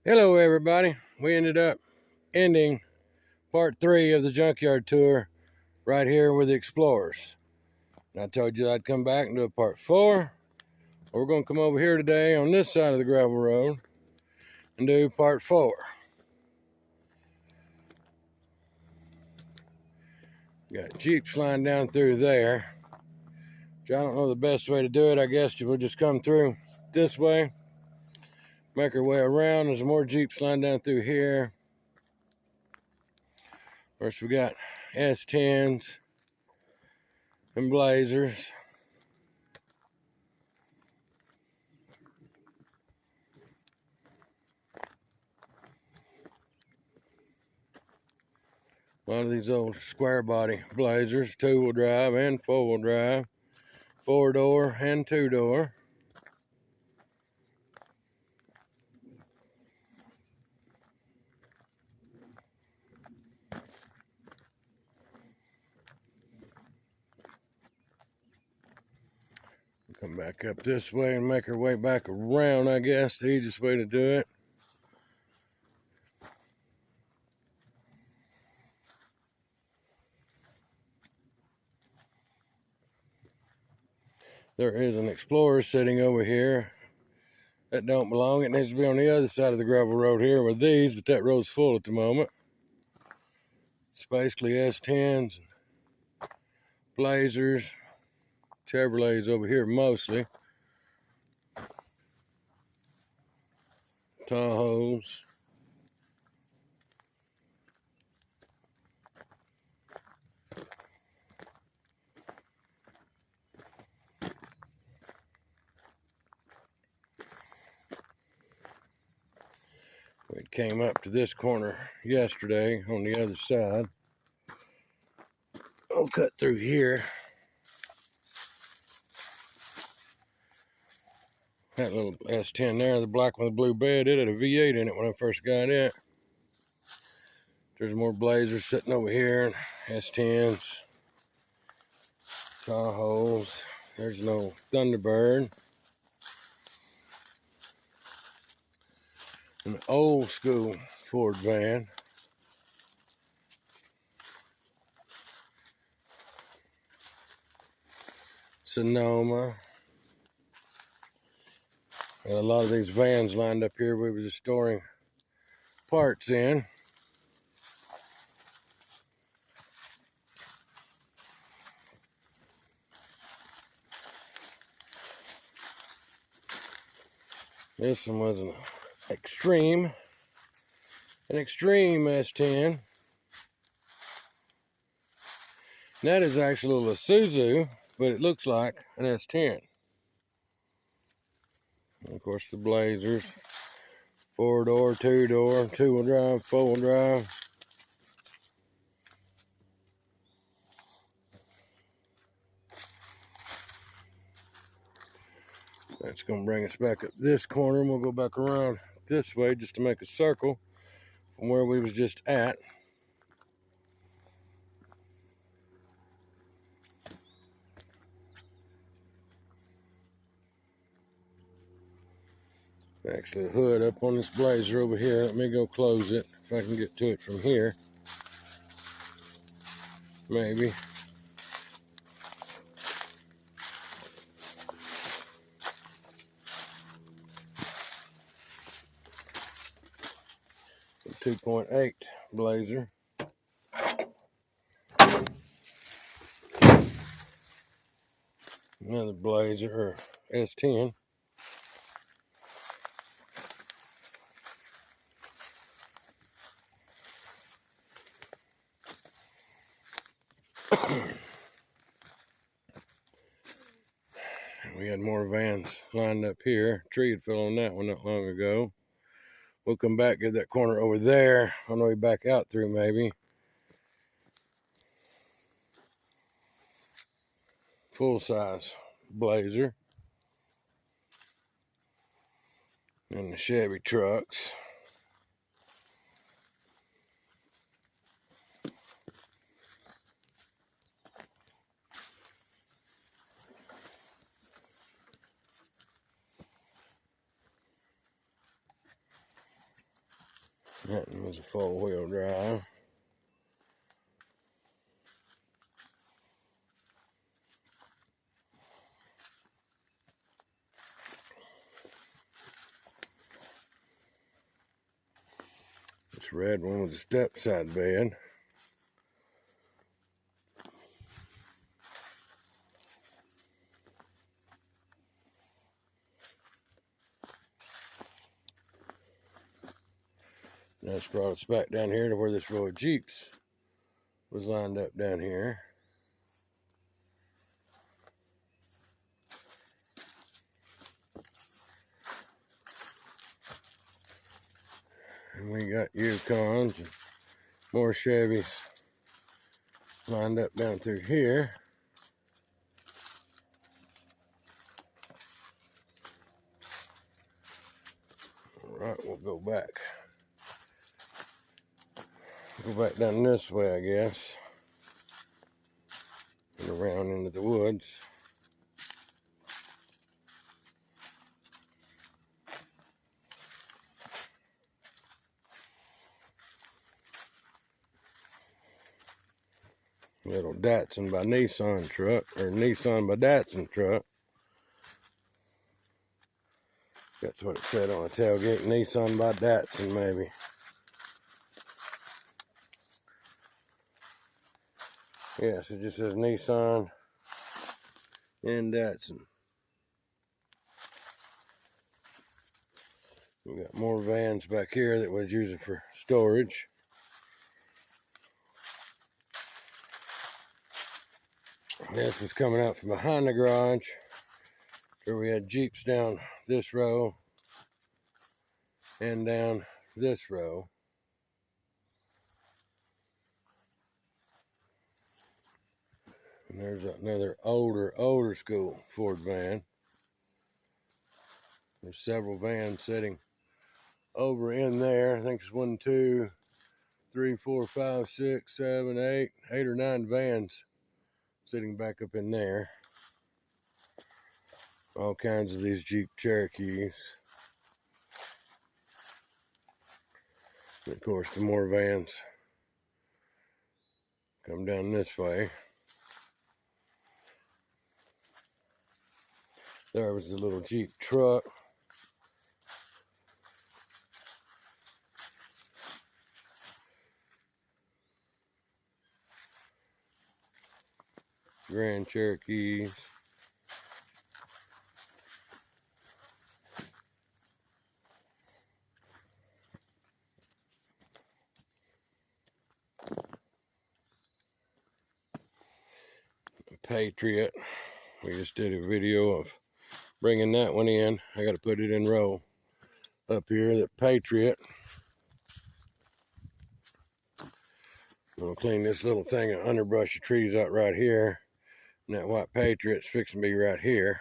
Hello, everybody. We ended up ending part 3 of the junkyard tour right here with the Explorers. And I told you I'd come back and do a part 4. We're going to come over here today on this side of the gravel road and do part 4. Got Jeeps flying down through there. Which I don't know the best way to do it. I guess we'll just come through this way, make our way around. There's more Jeeps flying down through here. Of course, we got S10s and Blazers. A lot of these old square body Blazers, 2-wheel drive and 4-wheel drive, 4-door and 2-door. Come back up this way and make our way back around, I guess, the easiest way to do it. There is an Explorer sitting over here. That don't belong. It needs to be on the other side of the gravel road here with these, but that road's full at the moment. It's basically S10s, Blazers, Chevrolets over here mostly. Tahoes. We came up to this corner yesterday on the other side. I'll cut through here. That little S10 there, the black with the blue bed, it had a V8 in it when I first got it. There's more Blazers sitting over here, S10s, Tahoes. There's no Thunderbird. An old school Ford van. Sonoma. And a lot of these vans lined up here we were just storing parts in. This one was an extreme S10. And that is actually a Isuzu, but it looks like an S10. And of course the Blazers, 4-door, 2-door, 2-wheel drive, 4-wheel drive. That's going to bring us back up this corner, and we'll go back around this way just to make a circle from where we was just at. Actually, a hood up on this Blazer over here. Let me go close it if I can get to it from here. Maybe. A 2.8 Blazer. Another Blazer or S10. We had more vans lined up here. A tree had fell on that one not long ago. We'll come back, get that corner over there on the way back out through maybe. Full size Blazer. And the Chevy trucks. That one was a 4-wheel drive. This red one was a step side bed. That's brought us back down here to where this row of Jeeps was lined up down here. And we got Yukons and more Chevys lined up down through here. All right, we'll go back. Go back down this way, I guess. And around into the woods. Little Datsun by Nissan truck, or Nissan by Datsun truck. That's what it said on the tailgate, Nissan by Datsun maybe. Yes, it just says Nissan and Datsun. We got more vans back here that was using for storage. This was coming out from behind the garage. Here we had Jeeps down this row and down this row. And there's another older school Ford van. There's several vans sitting over in there. I think it's 1, 2, 3, 4, 5, 6, 7, 8 or 9 vans sitting back up in there. All kinds of these Jeep Cherokees. And of course, the more vans come down this way. There was the little Jeep truck. Grand Cherokees. Patriot. We just did a video of bringing that one in. I got to put it in row up here. That Patriot. I'm going to clean this little thing of underbrush of trees out right here. And that white Patriot's fixing to be right here.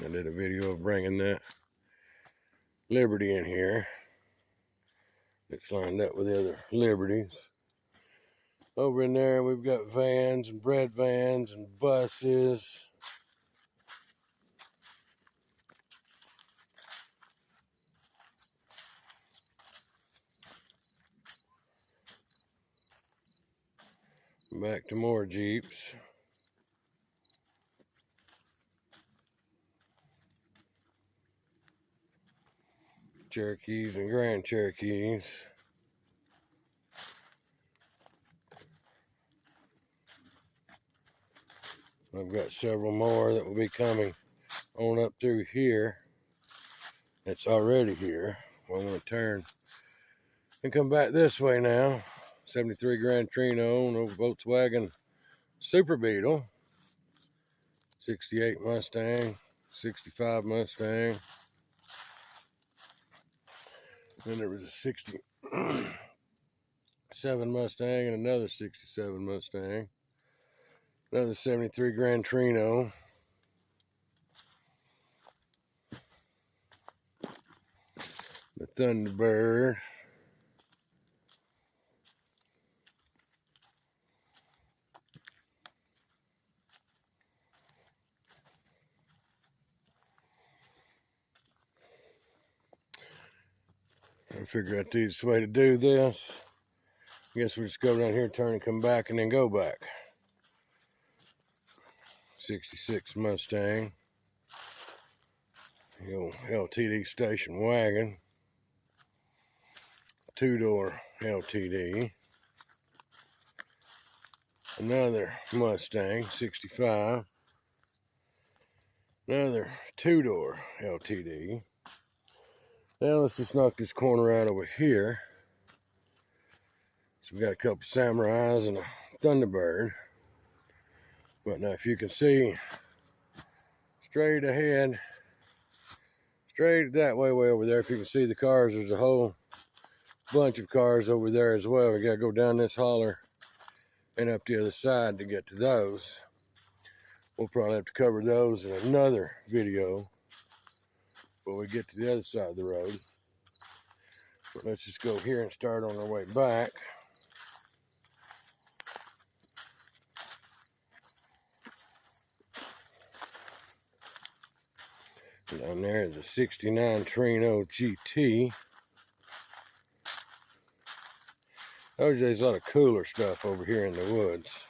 I did a video of bringing that Liberty in here. It's lined up with the other Liberties. Over in there, we've got vans and bread vans and buses. Back to more Jeeps. Cherokees and Grand Cherokees. I've got several more that will be coming on up through here. It's already here. Well, I'm going to turn and come back this way now. 73 Grand Trino, no Volkswagen Super Beetle. 68 Mustang, 65 Mustang. Then there was a 67 Mustang and another 67 Mustang. Another 73 Grand Trino. The Thunderbird. I figure out the easiest way to do this. I guess we just go down here, turn and come back, and then go back. 66 Mustang. The old LTD station wagon. 2-door LTD. Another Mustang, 65. Another 2-door LTD. Now let's just knock this corner out over here. So we got a couple Samurais and a Thunderbird. But now if you can see straight ahead, straight that way over there, if you can see the cars, there's a whole bunch of cars over there as well. We gotta go down this holler and up the other side to get to those. We'll probably have to cover those in another video when we get to the other side of the road. But let's just go here and start on our way back. Down there is a 69 Trino GT. There's a lot of cooler stuff over here in the woods.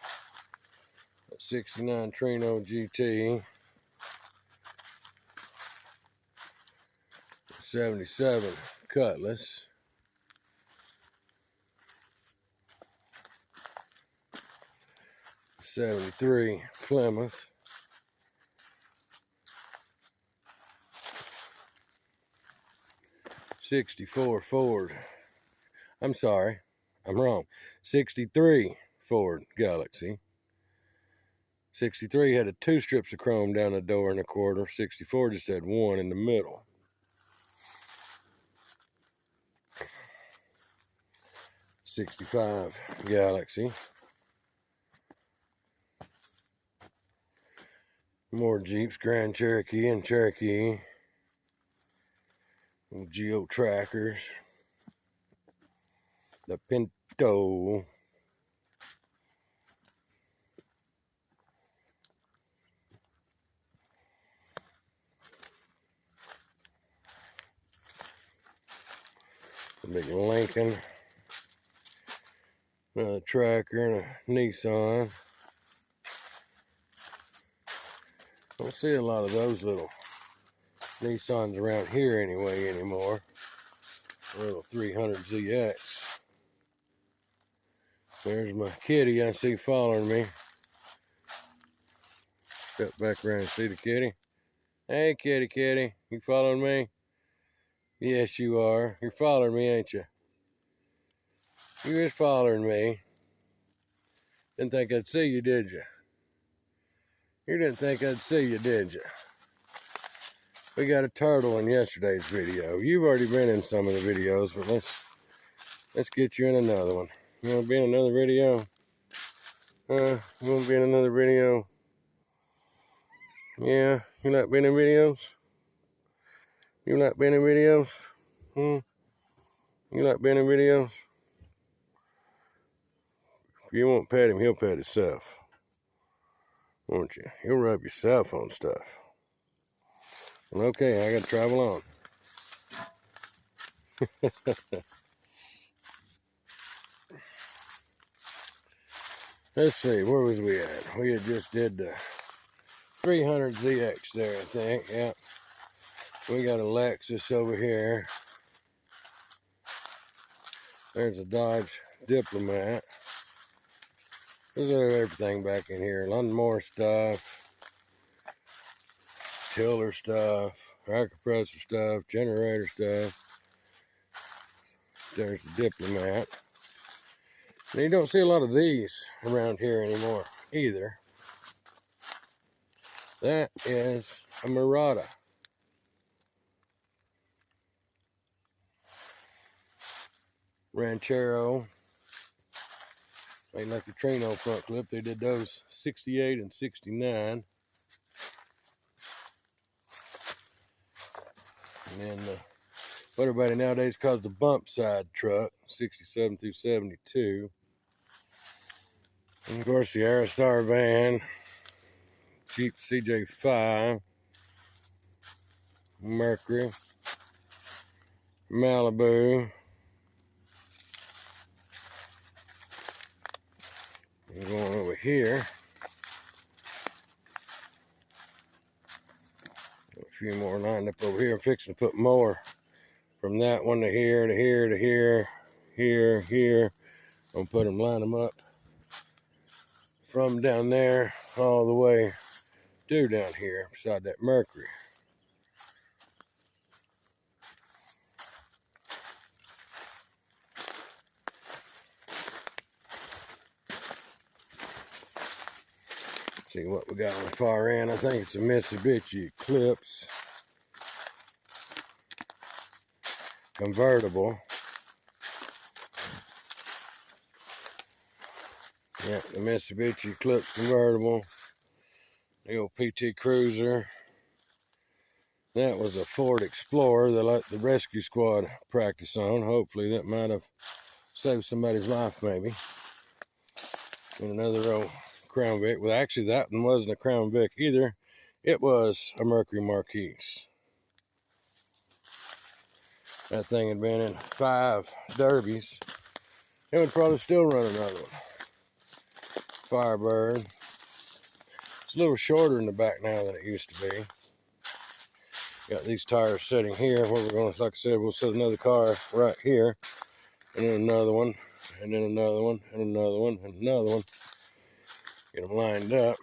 A 69 Trino GT. 77 Cutlass. 73 Plymouth. 64 Ford. I'm sorry, I'm wrong. 63 Ford Galaxy. 63 had 2 strips of chrome down the door and a quarter. 64 just had 1 in the middle. 65 Galaxy. More Jeeps, Grand Cherokee and Cherokee. Geo Trackers. The Pinto. The big Lincoln. Another Tracker and a Nissan. Don't see a lot of those little Nissans around here anymore. A little 300ZX. There's my kitty I see following me. Step back around and see the kitty. Hey kitty, you following me? Yes you are. You're following me, ain't you? You was following me. Didn't think I'd see you, did you? You didn't think I'd see you, did you? We got a turtle in yesterday's video. You've already been in some of the videos, but let's get you in another one. You want to be in another video? You want to be in another video? Yeah, you like being in videos? You like being in videos? You like being in videos? If you won't pet him, he'll pet himself. Won't you? He'll rub yourself on stuff. Well, okay, I gotta travel on. Let's see, where was we at? We had just did the 300ZX there, I think. Yeah. We got a Lexus over here. There's a Dodge Diplomat. There's everything back in here. A lot more stuff. Tiller stuff. Air compressor stuff. Generator stuff. There's the Diplomat. And you don't see a lot of these around here anymore either. That is a Murata. Ranchero. They like the Trino front clip. They did those 68 and 69. And then what everybody nowadays calls the bump side truck, 67 through 72. And of course the Aerostar van, Jeep CJ5, Mercury Malibu. I'm going over here. A few more lined up over here. I'm fixing to put more from that one to here, to here, to here, here, here. I'm gonna put them, line them up from down there all the way to down here beside that Mercury. See what we got on the far end. I think it's a Mitsubishi Eclipse convertible. Yeah, the Mitsubishi Eclipse convertible. The old PT Cruiser. That was a Ford Explorer that let the rescue squad practice on. Hopefully that might have saved somebody's life, maybe. And another old Crown Vic. Well, actually, that one wasn't a Crown Vic either. It was a Mercury Marquise. That thing had been in 5 derbies. It would probably still run another one. Firebird. It's a little shorter in the back now than it used to be. Got these tires sitting here. Where we're going to, like I said, we'll set another car right here. And then another one. And then another one. And another one. And another one. Get them lined up.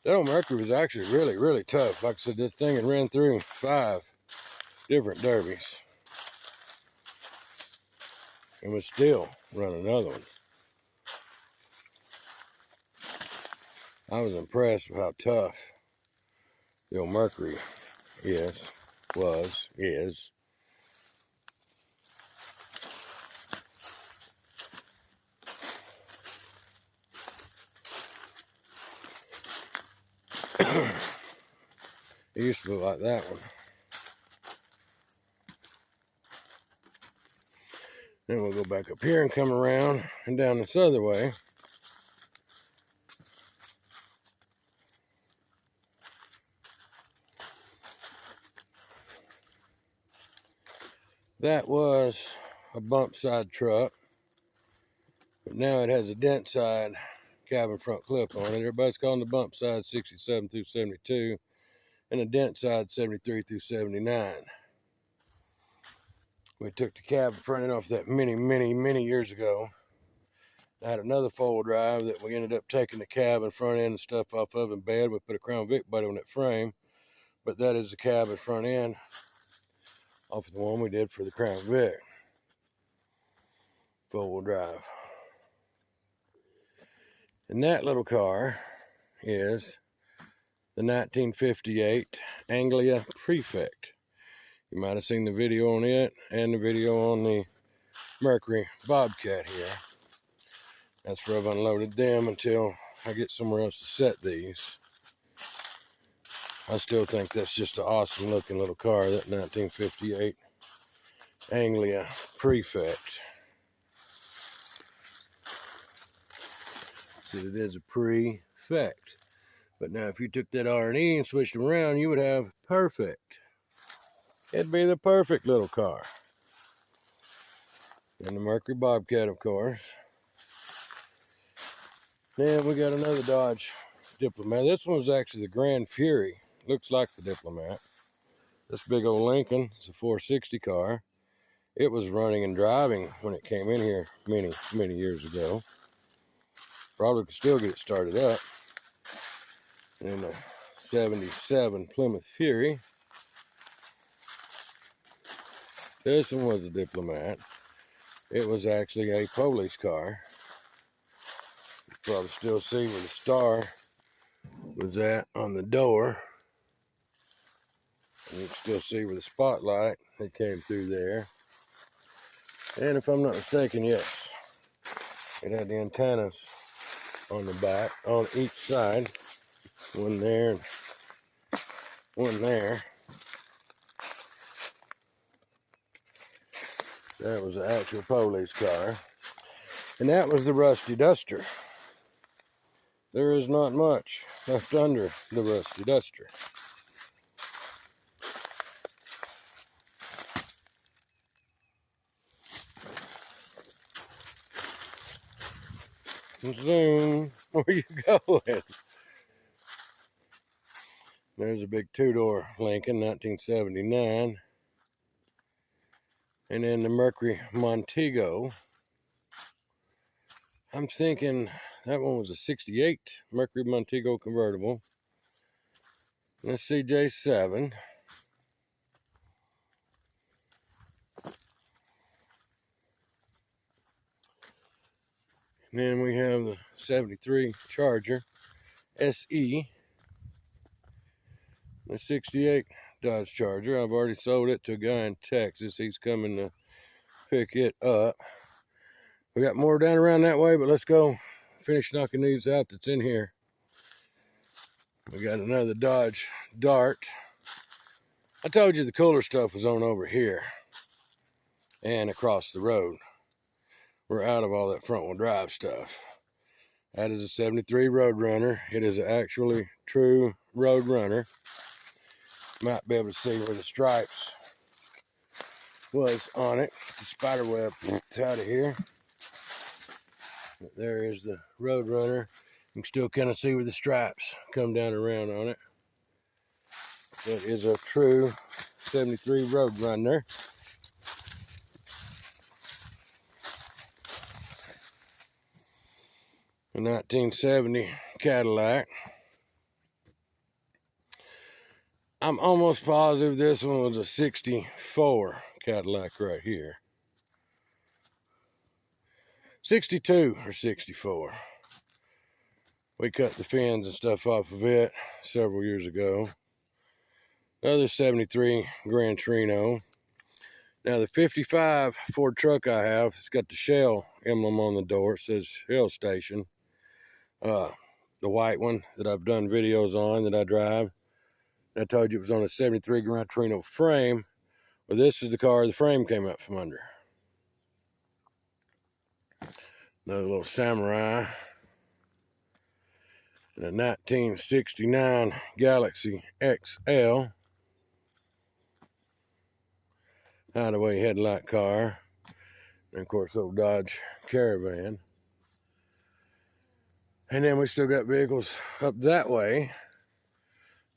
That old Mercury was actually really, really tough. Like I said, this thing had ran through 5 different derbies. And would still run another one. I was impressed with how tough the old Mercury is. It used to look like that one. Then we'll go back up here and come around and down this other way. That was a bump side truck, but now it has a dent side cabin front clip on it. Everybody's calling the bump side 67 through 72 and the dent side 73 through 79. We took the cab front end off that many years ago. I had another four-wheel drive that we ended up taking the cab and front end and stuff off of in bed. We put a Crown Vic body on that frame, but that is the cab and front end off of the one we did for the Crown Vic. Four-wheel drive. And that little car is the 1958 Anglia Prefect. You might have seen the video on it and the video on the Mercury Bobcat here. That's where I've unloaded them until I get somewhere else to set these. I still think that's just an awesome looking little car, that 1958 Anglia Prefect. So it is a Prefect. But now if you took that R&E and switched them around, you would have Perfect. It'd be the perfect little car. And the Mercury Bobcat, of course. Then we got another Dodge Diplomat. This one was actually the Grand Fury. Looks like the Diplomat. This big old Lincoln, it's a 460 car. It was running and driving when it came in here many years ago. Probably could still get it started up. And then the 77 Plymouth Fury. This one was a Diplomat. It was actually a police car. You probably still see where the star was at on the door. And you can still see where the spotlight that came through there. And if I'm not mistaken, yes, it had the antennas on the back, on each side. One there and one there. That was the actual police car. And that was the Rusty Duster. There is not much left under the Rusty Duster. Zoom. Where you going? There's a big two-door Lincoln, 1979. And then the Mercury Montego. I'm thinking that one was a 68 Mercury Montego convertible. Let's CJ7. And then we have the 73 Charger SE. The 68 Dodge Charger. I've already sold it to a guy in Texas. He's coming to pick it up. We got more down around that way, but let's go finish knocking these out that's in here. We got another Dodge Dart. I told you the cooler stuff was on over here and across the road. We're out of all that front wheel drive stuff. That is a 73 Roadrunner. It is actually true Roadrunner. Might be able to see where the stripes was on it. The spider web out of here. But there is the Roadrunner. You can still kind of see where the stripes come down around on it. That is a true 73 Roadrunner. A 1970 Cadillac. I'm almost positive this one was a 64 Cadillac right here. 62 or 64. We cut the fins and stuff off of it several years ago. Another 73 Gran Torino. Now the 55 Ford truck I have, it's got the Shell emblem on the door. It says Shell Station. The white one that I've done videos on that I drive. I told you it was on a 73 Gran Torino frame. Well, this is the car the frame came up from under. Another little Samurai. And a 1969 Galaxy XL. Hideaway headlight car. And of course, old Dodge Caravan. And then we still got vehicles up that way.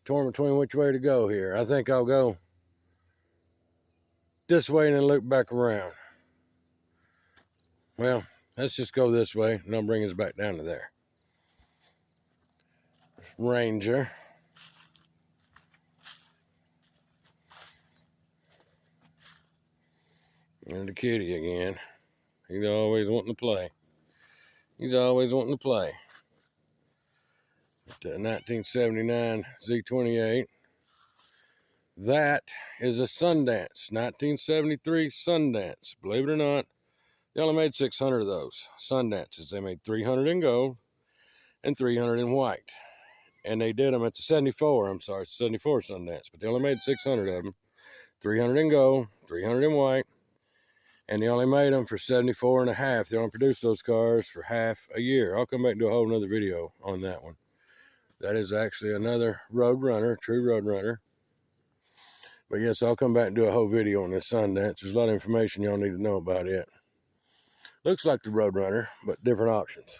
Torn between which way to go here. I think I'll go this way and then loop back around. Well, let's just go this way and I'll bring us back down to there. Ranger. And the kitty again. He's always wanting to play. He's always wanting to play. The 1979 Z28. That is a Sundance. 1973 Sundance. Believe it or not, they only made 600 of those Sundances. They made 300 in gold and 300 in white. And they did them at the 74, I'm sorry, 74 Sundance. But they only made 600 of them. 300 in gold, 300 in white. And they only made them for 74 and a half. They only produced those cars for half a year. I'll come back and do a whole nother video on that one. That is actually another Roadrunner, true Roadrunner. But yes, I'll come back and do a whole video on this Sundance. There's a lot of information y'all need to know about it. Looks like the Roadrunner, but different options.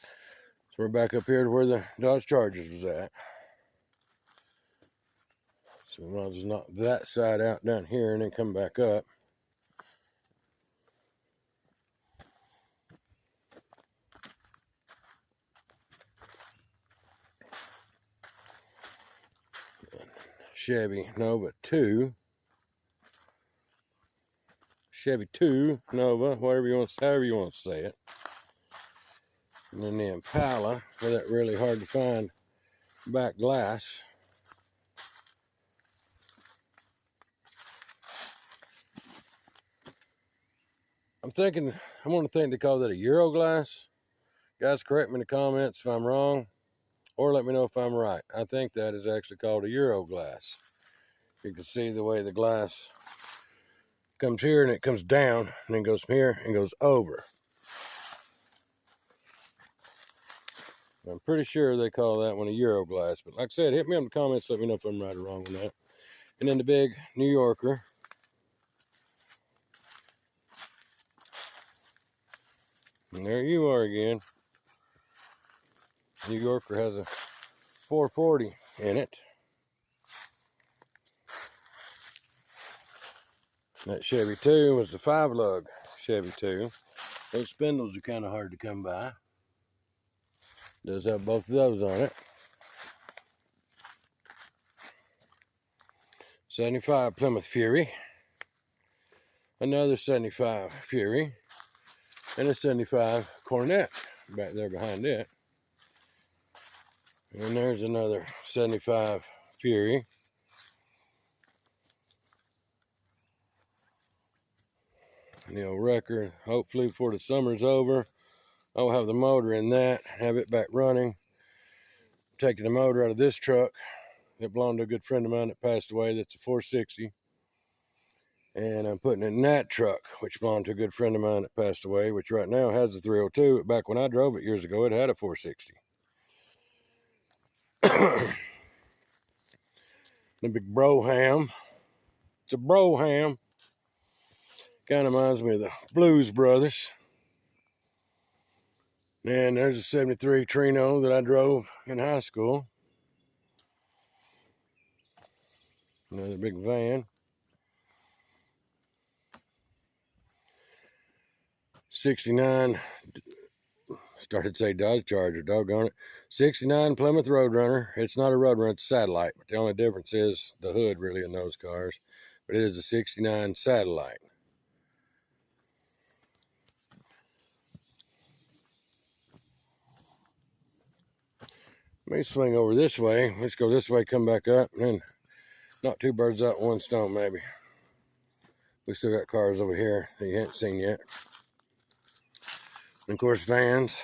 So we're back up here to where the Dodge Chargers was at. So we might as well knock that side out down here and then come back up. Chevy Nova 2. Chevy 2 Nova, however you want to say it. And then the Impala, for that really hard to find back glass. I'm going to think they call that a Euro glass. Guys, correct me in the comments if I'm wrong, or let me know if I'm right. I think that is actually called a Euro glass. You can see the way the glass comes here and it comes down and then goes from here and goes over. I'm pretty sure they call that one a Euro glass, but like I said, hit me in the comments, let me know if I'm right or wrong on that. And then the big New Yorker. And there you are again. New Yorker has a 440 in it. That Chevy 2 was the 5-lug Chevy 2. Those spindles are kind of hard to come by. Does have both of those on it. 75 Plymouth Fury. Another 75 Fury. And a 75 Cornet back there behind it. And there's another 75 Fury. The old wrecker. Hopefully before the summer's over, I'll have the motor in that, have it back running. Taking the motor out of this truck that belonged to a good friend of mine that passed away. That's a 460. And I'm putting it in that truck, which belonged to a good friend of mine that passed away, which right now has a 302. But back when I drove it years ago, it had a 460. The big Brougham. It's a Brougham. Kind of reminds me of the Blues Brothers. And there's a 73 Trino that I drove in high school. Another big van. 69, started to say Dodge Charger, doggone it. 69 Plymouth Roadrunner. It's not a Roadrunner, it's a Satellite. But the only difference is the hood really in those cars. But it is a 69 Satellite. Let me swing over this way. Let's go this way, come back up, and then not two birds out one stone, maybe. We still got cars over here that you haven't seen yet. And of course, vans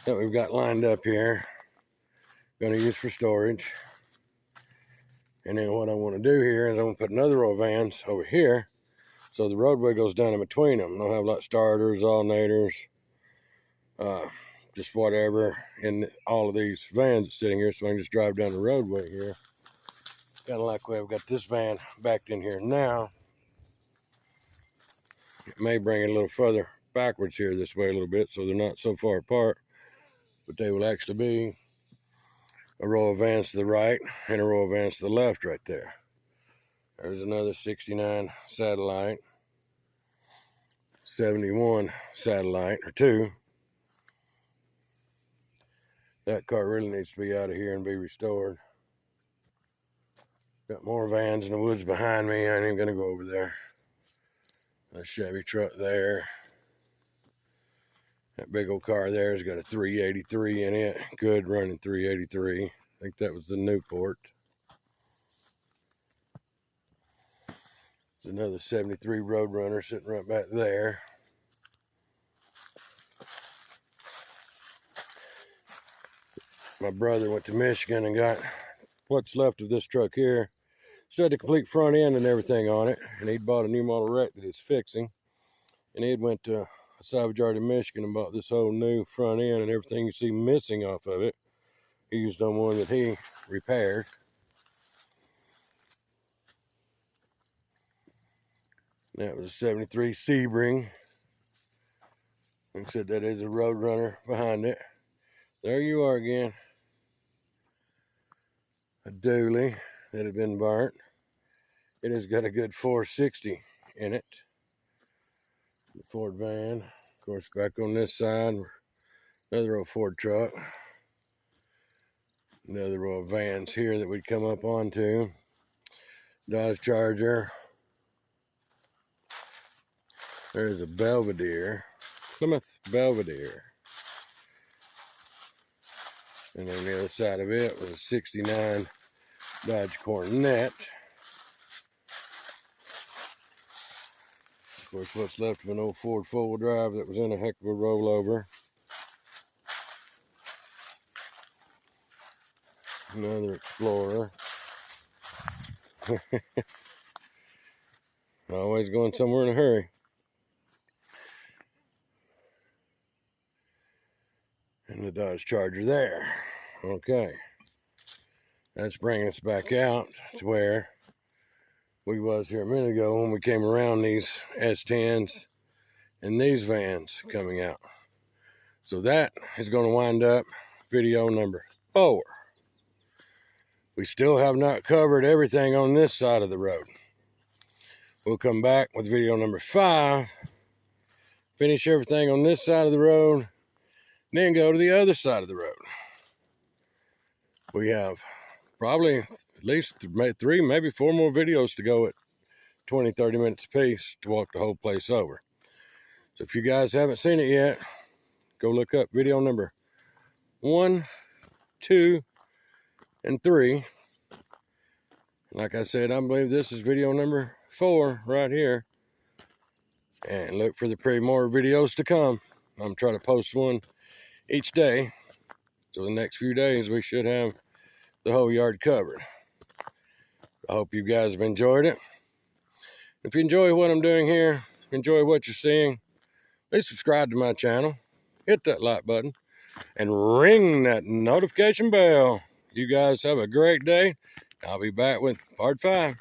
that we've got lined up here. Going to use for storage. And then what I want to do here is I'm going to put another row of vans over here. So the roadway goes down in between them. They'll have like starters, alternators, just whatever in all of these vans that's sitting here, so I can just drive down the roadway here. Kind of like the way I've got this van backed in here now. It may bring it a little further backwards here this way a little bit, so they're not so far apart, but they will actually be a row of vans to the right and a row of vans to the left right there. There's another 69 Satellite, 71 Satellite, or 2. That car really needs to be out of here and be restored. Got more vans in the woods behind me. I ain't even gonna go over there. A Chevy truck there. That big old car there has got a 383 in it. Good running 383. I think that was the Newport. There's another 73 Roadrunner sitting right back there. My brother went to Michigan and got what's left of this truck here. Still had the complete front end and everything on it. And he'd bought a new model wreck that he's fixing. And he went to a salvage yard in Michigan and bought this whole new front end and everything you see missing off of it. He used on one that he repaired. That was a 73 Sebring. Like I said, that is a Roadrunner behind it. There you are again. A dually that had been burnt. It has got a good 460 in it. The Ford van. Of course, back on this side, another old Ford truck. Another row of vans here that we'd come up onto. Dodge Charger. There's a Belvedere. Plymouth Belvedere. And on the other side of it was a 69 Dodge Cornet. Of course, what's left of an old Ford four-wheel drive that was in a heck of a rollover. Another Explorer. Always going somewhere in a hurry. And the Dodge Charger there. Okay. That's bringing us back out to where we was here a minute ago when we came around these S10s and these vans coming out. So that is going to wind up video number 4. We still have not covered everything on this side of the road. We'll come back with video number 5, finish everything on this side of the road, then go to the other side of the road. We have probably at least 3, maybe 4 more videos to go at 20, 30 minutes apiece to walk the whole place over. So if you guys haven't seen it yet, go look up video number 1, 2, and 3. Like I said, I believe this is video number 4 right here. And look for the more videos to come. I'm trying to post one each day. So the next few days we should have the whole yard covered. I hope you guys have enjoyed it. If you enjoy what I'm doing here, enjoy what you're seeing, please subscribe to my channel, hit that like button, and ring that notification bell. You guys have a great day. I'll be back with part 5.